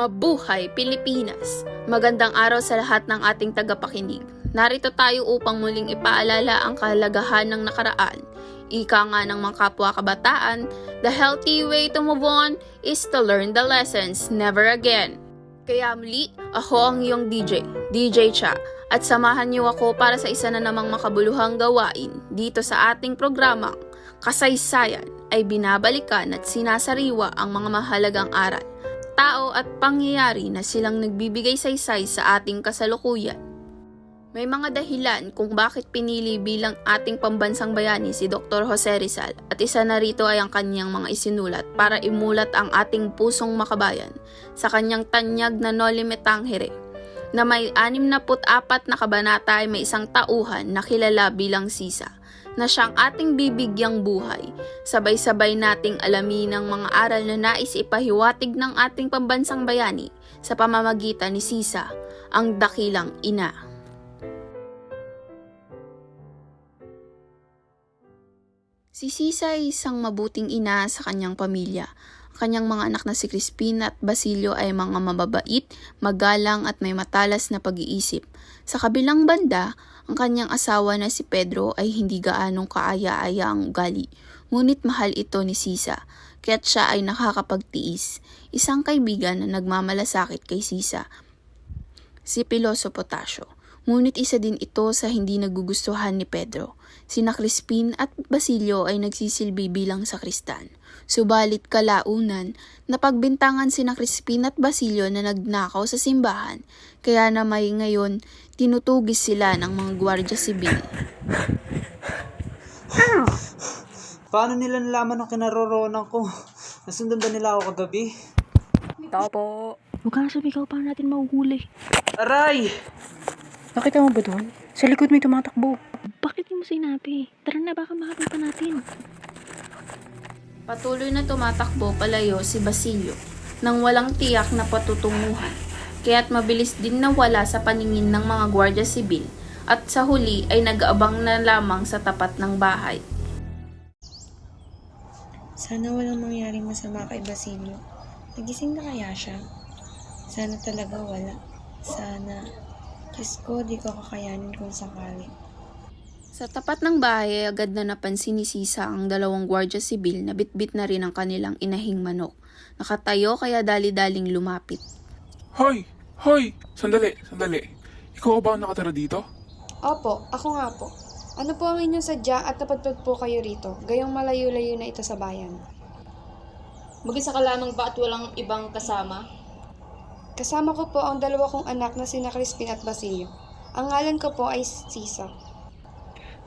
Mabuhay Pilipinas! Magandang araw sa lahat ng ating tagapakinig. Narito tayo upang muling ipaalala ang kahalagahan ng nakaraan. Ika nga ng mga kapwa kabataan, the healthy way to move on is to learn the lessons never again. Kaya muli, ako ang iyong DJ Cha, at samahan niyo ako para sa isa na namang makabuluhang gawain dito sa ating programang Kasaysayan ay binabalikan at sinasariwa ang mga mahalagang aral, tao at pangyayari na silang nagbibigay saysay sa ating kasalukuyan. May mga dahilan kung bakit pinili bilang ating pambansang bayani si Dr. Jose Rizal, at isa na rito ay ang kanyang mga isinulat para imulat ang ating pusong makabayan sa kanyang tanyag na Noli Me Tangere, na may 64 na kabanata ay may isang tauhan na kilala bilang Sisa, na siyang ating bibigyang buhay. Sabay-sabay nating alamin ang mga aral na nais ipahiwatig ng ating pambansang bayani sa pamamagitan ni Sisa, ang dakilang ina. Si Sisa ay isang mabuting ina sa kanyang pamilya. Ang kanyang mga anak na si Crispin at Basilio ay mga mababait, magalang at may matalas na pag-iisip. Sa kabilang banda, ang kanyang asawa na si Pedro ay hindi gaanong kaaya-aya ang ugali. Ngunit mahal ito ni Sisa, kaya't siya ay nakakapagtiis. Isang kaibigan na nagmamalasakit kay Sisa, si Piloso Potasio. Ngunit isa din ito sa hindi nagugustuhan ni Pedro. Sina Crispin at Basilio ay nagsisilbi bilang sakristan. Subalit kalaunan, napagbintangan sina Crispin at Basilio na nagnakaw sa simbahan, kaya na may ngayon tinutugis sila ng mga gwardiya sibil. Paano nila nalaman ang kinaroroonan ko? Nasundan ba nila ako kagabi? Tao po. Huwag kang sumigaw, pa natin mahuhuli. Aray! Nakita mo ba doon? Sa likod may tumatakbo. Bakit di mo sinabi? Tara na, baka mahabol pa natin. Patuloy na tumatakbo palayo si Basilio nang walang tiyak na patutunguhan, kaya't mabilis din nawala sa paningin ng mga gwardiya sibil, at sa huli ay nag-aabang na lamang sa tapat ng bahay. Sana walang mangyaring masama kay Basilio. Nagising na kaya siya? Sana talaga wala. Sana. Diyos ko, di ko kakayanin kung sakali. Sa tapat ng bahay ay agad na napansin ni Sisa ang dalawang gwardiya sibil na bitbit na rin ang kanilang inahing manok. Nakatayo kaya dali-daling lumapit. Hoy! Hoy! Sandali! Ikaw ba ang nakatira dito? Opo, ako nga po. Ano po ang inyong sadya at napadpad po kayo rito, gayong malayo-layo na ito sa bayan? Mag-isa ka lamang ba at walang ibang kasama? Kasama ko po ang dalawa kong anak na sina Crispin at Basilio. Ang ngalan ko po ay Sisa.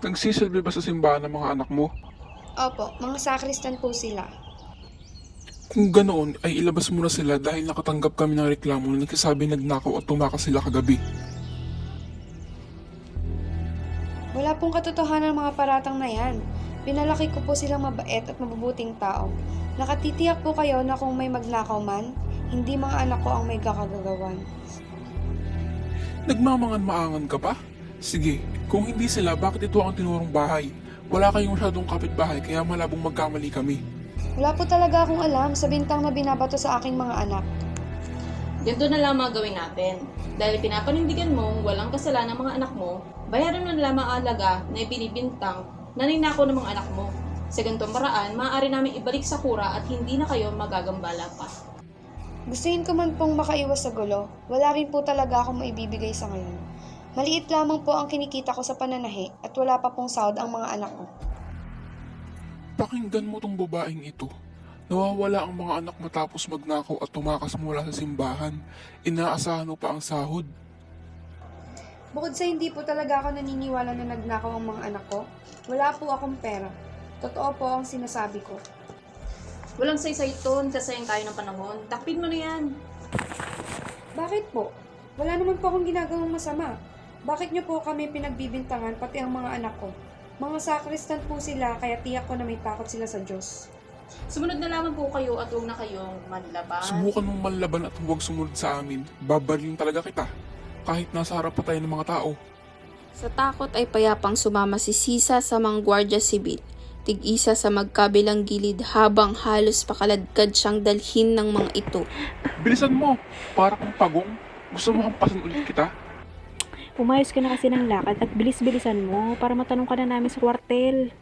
Nagsisilbi ba sa simbahan ng mga anak mo? Opo, mga sakristan po sila. Kung ganoon, ay ilabas mo na sila dahil nakatanggap kami ng reklamo na nagsasabi nagnakaw at tumakas sila kagabi. Wala pong katotohanan ng mga paratang na yan. Pinalaki ko po silang mabait at mabubuting tao. Nakatitiyak po kayo na kung may magnakaw man, hindi mga anak ko ang may kakagagawan. Nagmamangan-maangan ka pa? Sige, kung hindi sila, bakit ito ang tinurong bahay? Wala kayong masyadong kapitbahay kaya malabong magkamali kami. Wala po talaga akong alam sa bintang na binabato sa aking mga anak. Ganito na lang mga gawin natin. Dahil pinapanindigan mong walang kasalanan ng mga anak mo, bayaran mo na lamang ang alaga na ibinibintang na ninakaw ng mga anak mo. Sa ganitong paraan, maaari namin ibalik sa kura at hindi na kayo magagambala pa. Gustuhin ko man pong makaiwas sa gulo, wala rin po talaga akong maibibigay sa ngayon. Maliit lamang po ang kinikita ko sa pananahi at wala pa pong sahod ang mga anak ko. Pakinggan mo tong babaeng ito. Nawawala ang mga anak matapos magnakaw at tumakas mula sa simbahan. Inaasahan mo pa ang sahod. Bukod sa hindi po talaga ako naniniwala na nagnakaw ang mga anak ko, wala po akong pera. Totoo po ang sinasabi ko. Walang saysay ito, sasayang tayo ng panahon. Takpin mo na yan. Bakit po? Wala naman po akong ginagawang masama. Bakit niyo po kami pinagbibintangan pati ang mga anak ko? Mga sakristan po sila kaya tiyak ko na may takot sila sa Diyos. Sumunod na lamang po kayo at huwag na kayong manlaban. Subukan mong manlaban at huwag sumunod sa amin. Babarilin talaga kita. Kahit nasa harap pa tayo ng mga tao. Sa takot ay payapang sumama si Sisa sa mga gwardiya sibil. tig-isa sa magkabilang gilid habang halos pakaladkad siyang dalhin ng mga ito. Bilisan mo! Para kang pagong. Gusto mo hampasan ulit kita? Umayos ka na kasi ng lakad at bilis-bilisan mo para matanong ka na namin sa kwartel.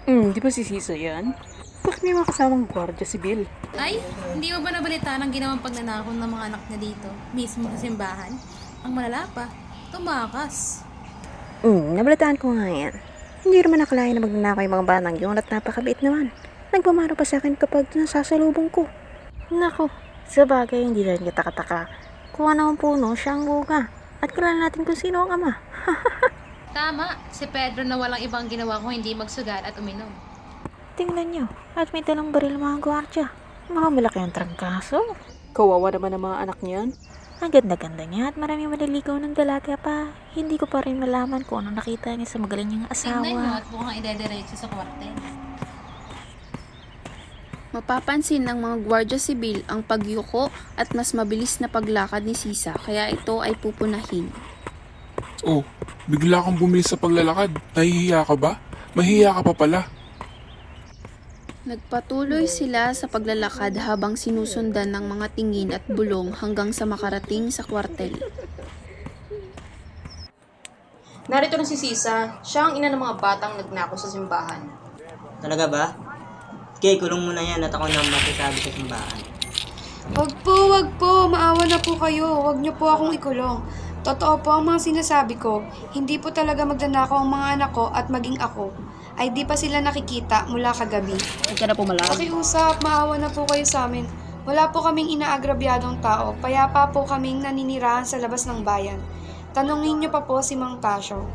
Di ba si Sisa yan? Bakit may mga kasamang gwardiya sibil? Ay, hindi mo ba nabalitaan ang ginawang pagnanakaw ng mga anak niya dito, mismo sa simbahan? Ang malala pa, tumakas. Nabalitaan ko nga yan. Hindi naman nakalain na magnanakaw yung mga batang yun at napakabait naman. Nagpamaro pa sa akin kapag nasasalubong ko. Nako, sa bagay hindi rin kita kataka. Kuha na ang puno, siya ang buka. At kilala natin kung sino ang ama. Tama, si Pedro na walang ibang ginawa kung hindi magsugal at uminom. Tingnan nyo, at may dalang baril mga gwardya. Mga malaki ang trangkaso. Kawawa naman ang mga anak niyan. Ang ganda-ganda niya at maraming maliligaw ng dalaga pa. Hindi ko pa rin malaman kung ano nakita niya sa magaling niyang Tingnan nyo asawa. at mukhang idediretso sa kwartel. Mapapansin ng mga gwardya sibil ang pagyuko at mas mabilis na paglakad ni Sisa kaya ito ay pupunahin. Oh, bigla kang bumilis sa paglalakad. Nahihiya ka ba? Mahihiya ka pa pala. Nagpatuloy sila sa paglalakad habang sinusundan ng mga tingin at bulong hanggang sa makarating sa kwartel. Narito na si Sisa. Siya ang ina ng mga batang nagnakaw sa simbahan. Talaga ba? Okay, kulong mo na yan at ako na masasabi sa simbahan. Wag po. Maawa na po kayo. Wag niyo po akong ikulong. Totoo po ang mga sinasabi ko. Hindi po talaga magnanakaw ang mga anak ko at maging ako. Ay di pa sila nakikita mula kagabi. Huwag ka na pumalag. Pakiusap, maawa na po kayo sa amin. Wala po kaming inaagrabyadong tao. Payapa po kaming naninirahan sa labas ng bayan. Tanungin niyo pa po si Mang Tasyo.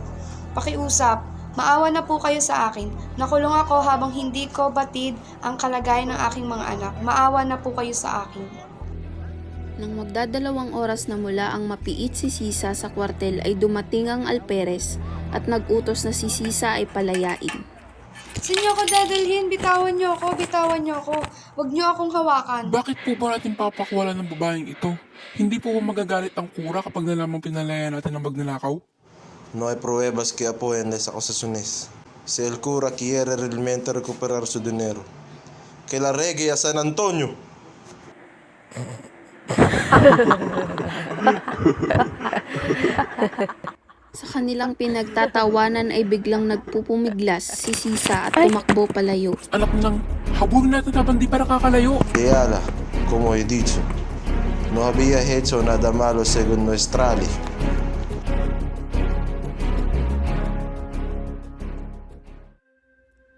Pakiusap, maawa na po kayo sa akin. Nakulong ako habang hindi ko batid ang kalagayan ng aking mga anak. Maawa na po kayo sa akin. Nang magdadalawang oras na mula ang mapiit si Sisa sa kwartel ay dumating ang alperes at nag-utos na si Sisa ay palayain. Saan niyo ako dadalhin? Bitawan niyo ako. Huwag niyo akong hawakan. Bakit po ba natin papakwalan ng babaeng ito? Hindi po ba magagalit ang kura kapag nalamang pinalaya natin ang magnanakaw? No hay pruebas que apoyen las acusaciones. Si el cura quiere realmente recuperar su dinero, que la regue a San Antonio. Sa kanilang pinagtatawanan ay biglang nagpupumiglas si Sisa at tumakbo palayo. Anak nang, habulin natin habang di pa nakakalayo. Y ala, como he dicho, no había hecho nada malo según nuestra ley.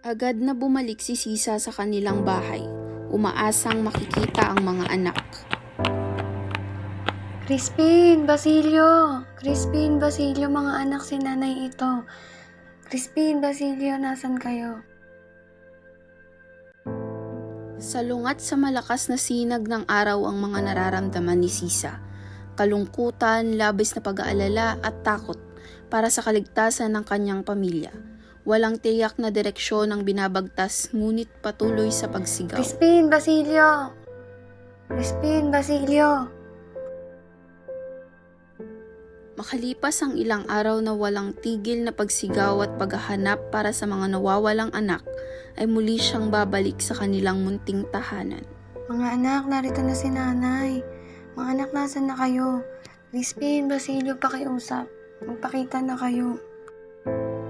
Agad na bumalik si Sisa sa kanilang bahay, umaasang makikita ang mga anak. Crispin, Basilio, mga anak si nanay ito. Crispin, Basilio, nasan kayo? Salungat sa malakas na sinag ng araw ang mga nararamdaman ni Sisa. Kalungkutan, labis na pag-aalala at takot para sa kaligtasan ng kanyang pamilya. Walang tiyak na direksyon ang binabagtas ngunit patuloy sa pagsigaw. Crispin, Basilio! Crispin, Basilio! Makalipas ang ilang araw na walang tigil na pagsigaw at paghahanap para sa mga nawawalang anak, ay muli siyang babalik sa kanilang munting tahanan. Mga anak, narito na si nanay. Mga anak, nasan na kayo? Crispin, Basilio, pakiusap. Magpakita na kayo.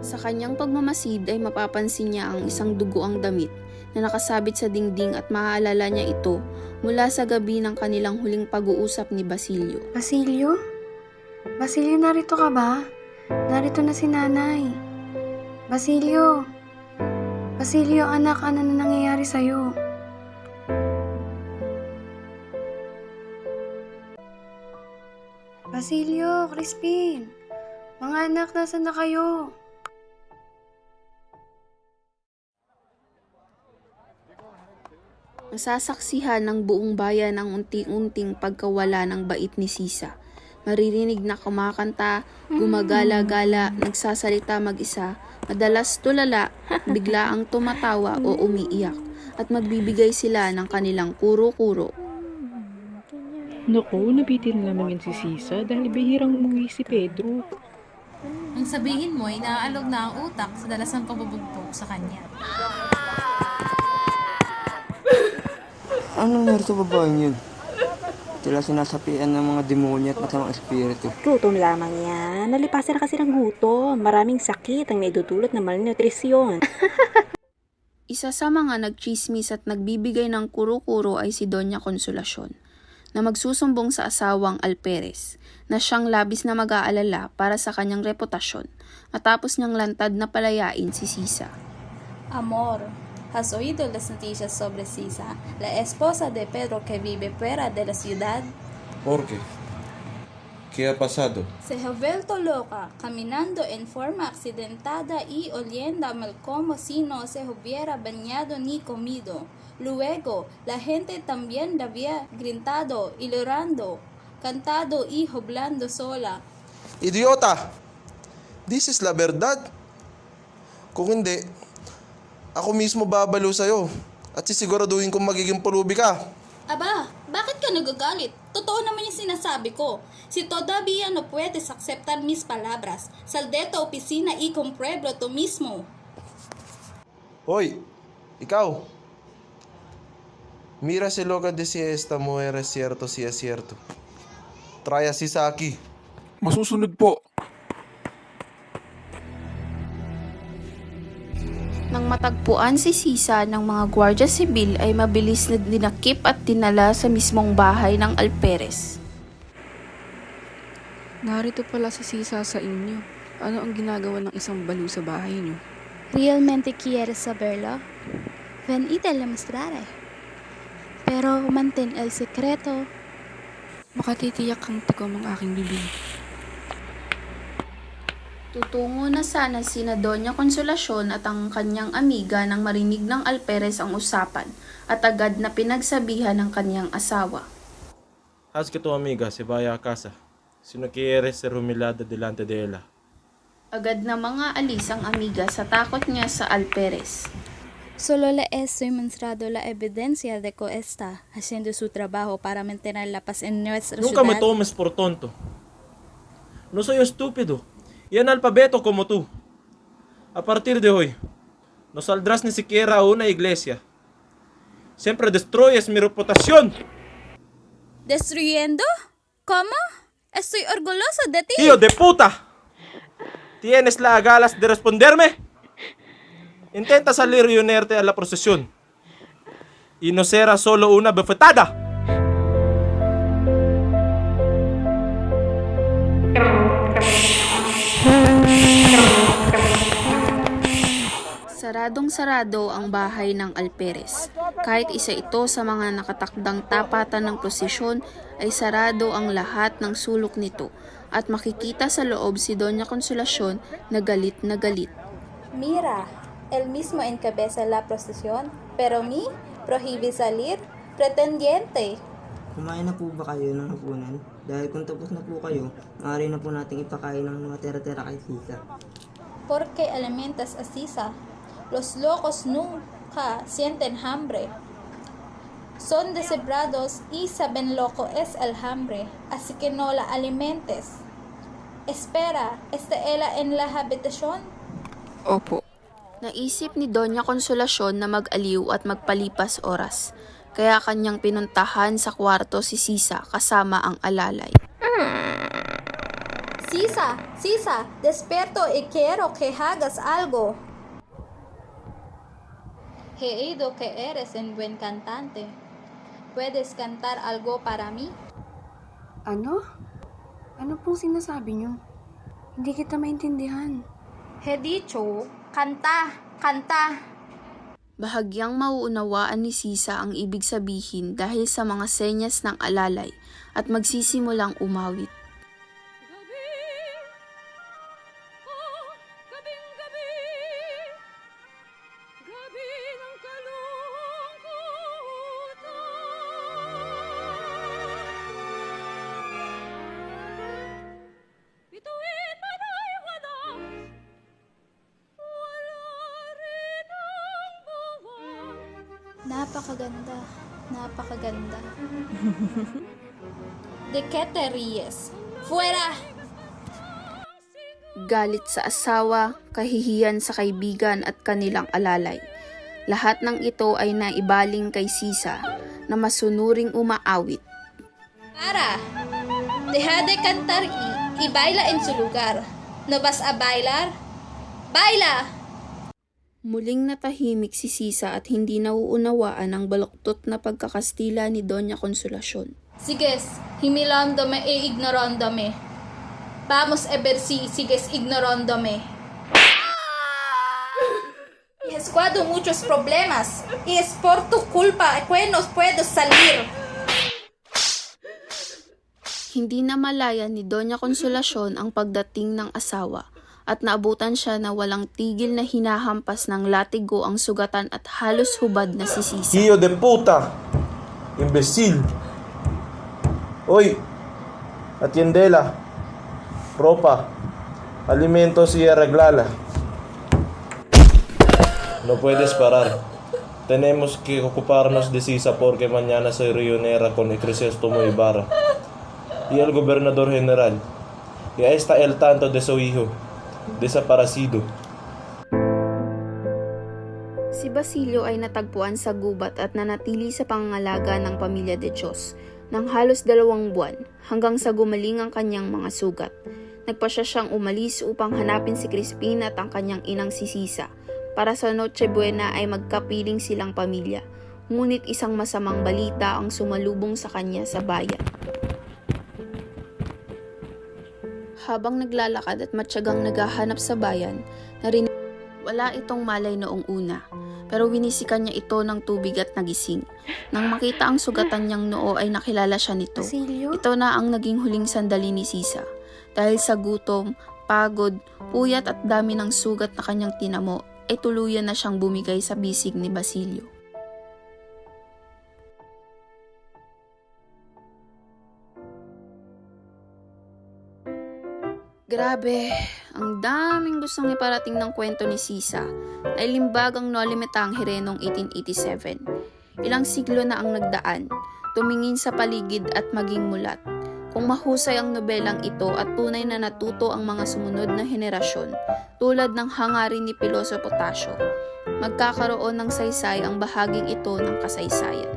Sa kanyang pagmamasid ay mapapansin niya ang isang dugoang damit na nakasabit sa dingding at maaalala niya ito mula sa gabi ng kanilang huling pag-uusap ni Basilio. Basilio? Basilio, narito ka ba? Narito na si nanay. Basilio! Basilio, anak, ano na nangyayari sa'yo? Basilio, Crispin! Mga anak, nasan na kayo? Masasaksihan ng buong bayan ang unti-unting pagkawala ng bait ni Sisa. Maririnig na kumakanta, gumagala-gala, nagsasalita mag-isa, madalas tulala, bigla ang tumatawa o umiiyak, at magbibigay sila ng kanilang kuro-kuro. Naku, nabitin na naman si Sisa dahil bihirang umuwi si Pedro. Ang sabihin mo, inaalog na ang utak sa dalas ng pagbubugbog sa kanya. Anong nangyari sa babaeng yun? Tila sinasapian ng mga demonyo at masamang espiritu. Gutom lamang yan. Nalipasan na kasi ng gutom. Maraming sakit ang naidudulot ng malnutrisyon. Isa sa mga nagchismis at nagbibigay ng kuro-kuro ay si Doña Consolacion, na magsusumbong sa asawang Alperes, na siyang labis na mag-aalala para sa kanyang reputasyon, matapos niyang lantad na palayain si Sisa. Amor, ¿has oído las noticias sobre Sisa, la esposa de Pedro que vive fuera de la ciudad? ¿Por qué? ¿Qué ha pasado? Se ha vuelto loca, caminando en forma accidentada y oliendo mal como si no se hubiera bañado ni comido. Luego, la gente también la había gritado y llorando, cantado y hablando sola. Idiota! This is la verdad. Kung hindi, ako mismo babalo sa'yo at sisiguraduhin kong magiging pulubi ka. Aba, bakit ka nagagalit? Totoo naman yung sinasabi ko. Si todavía no puedes aceptar mis palabras, sal de tu oficina y compruébalo tú mismo. Hoy, ikaw. Mira si lo que decía esta mujer es cierto si es cierto. Trae a Sisa aquí. Masusunod po. Nang matagpuan si Sisa ng mga gwardya sibil ay mabilis na dinakip at dinala sa mismong bahay ng Alperes. Narito pala si Sisa sa inyo. Ano ang ginagawa ng isang baliw sa bahay niyo? ¿Realmente quieres saberlo? Ven y te lo mostraré. Pero mantén el secreto. Makatitiyak kang tikom ang aking bibig. Tutungo na sana sina Doña Consolacion at ang kanyang amiga nang marinig ng Alperes ang usapan at agad na pinagsabihan ng kanyang asawa. Haz que tu amiga se vaya a casa, si no quieres ser humillada delante de ella. Agad na mga alis ang amiga sa takot niya sa Alperes. Solo le estoy mostrando la evidencia de que está haciendo su trabajo para mantener la paz en nuestra Nunca ciudad. me tomes por tonto. No soy estúpido y analfabeto como tú. A partir de hoy, no saldrás ni siquiera a una iglesia. Siempre destruyes mi reputación. ¿Destruyendo? ¿Cómo? Estoy orgulloso de ti. ¡Hijo de puta! ¿Tienes las galas de responderme? Intenta salir y unirte a la procesión. Y no será solo una bofetada. Saradong-sarado ang bahay ng Alperes. Kahit isa ito sa mga nakatakdang tapatan ng prosesyon, ay sarado ang lahat ng sulok nito at makikita sa loob si Doña Consolacion na galit na galit. Mira, él mismo encabeza la procesión, pero mí prohíbe salir, pretendiente. Kumain na po ba kayo ng hapunan? Dahil kung tapos na po kayo, maaari na po nating ipakain ng mga tira-tira kay Sisa. ¿Por qué alimentas a Sisa? Los locos nunca sienten hambre. Son deshebrados y saben lo que es el hambre, así que no la alimentes. Espera, ¿está ella en la habitación? Opo. Naisip ni Doña Consolacion na mag-aliw at magpalipas oras, kaya kanyang pinuntahan sa kwarto si Sisa kasama ang alalay. Sisa, Sisa, despierto y quiero que hagas algo. He oído que eres un buen cantante. ¿Puedes cantar algo para mí? Ano? Ano pong sinasabi niyo? Hindi kita maintindihan. He dicho, canta, canta. Bahagyang mauunawaan ni Sisa ang ibig sabihin dahil sa mga senyas ng alalay at magsisimulang umawit. Napakaganda, napakaganda. ¿De qué te ríes? ¡Fuera! galit sa asawa, kahihiyan sa kaibigan at kanilang alalay. Lahat ng ito ay naibaling kay Sisa na masunuring umaawit. Para, deja de cantar y baila en su lugar. ¿No vas a bailar? ¡Baila! Muling natahimik si Sisa at hindi nauunawaan ang baluktot na pagkakastila ni Doña Consolacion. Sigues himilándome e ignorándome. Vamos a ver si sigues ignorándome. He escuado muchos problemas y es por tu culpa que no puedo salir. Hindi na malaya ni Doña Consolacion ang pagdating ng asawa at naabutan siya na walang tigil na hinahampas ng latigo ang sugatan at halos hubad na si Sisa. Hijo de puta! Imbecil! Hoy! Atiendela! Ropa! Alimentos y arreglala. No puedes parar. Tenemos que ocuparnos de Sisa porque mañana se reunirá con el Crisóstomo Ibarra y el gobernador general. Ya está el tanto de su hijo desaparecido. Si Basilio ay natagpuan sa gubat at nanatili sa pangangalaga ng pamilya de Diyos ng halos 2 buwan hanggang sa gumaling ang kanyang mga sugat. Nagpasya siyang umalis upang hanapin si Crispin at ang kanyang inang si Sisa para sa Noche Buena ay magkapiling silang pamilya. Ngunit isang masamang balita ang sumalubong sa kanya sa bayan. Habang naglalakad at matyagang naghahanap sa bayan, narinig wala itong malay noong una, pero winisikan niya ito ng tubig at nagising. Nang makita ang sugatan niyang noo ay nakilala siya nito. Basilio? Ito na ang naging huling sandali ni Sisa. Dahil sa gutom, pagod, puyat at dami ng sugat na kanyang tinamo, ay tuluyan na siyang bumigay sa bisig ni Basilio. Grabe, ang daming gustong iparating ng kwento ni Sisa. Nailimbag ang Noli Me Tangere noong 1887. Ilang siglo na ang nagdaan, tumingin sa paligid at maging mulat. Kung mahusay ang nobelang ito at tunay na natuto ang mga sumunod na henerasyon, tulad ng hangarin ni Pilosopo Tasio, magkakaroon ng saysay ang bahaging ito ng kasaysayan.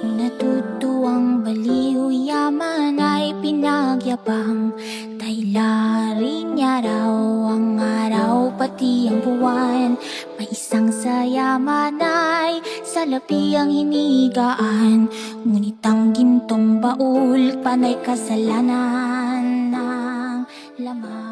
Natutuwang baliw yaman ay pinagyabang, taylarin niya raw ang araw pati ang buwan. May isang sayaman ay salapi ang hinigaan, ngunit ang gintong baul panay kasalanan ng laman.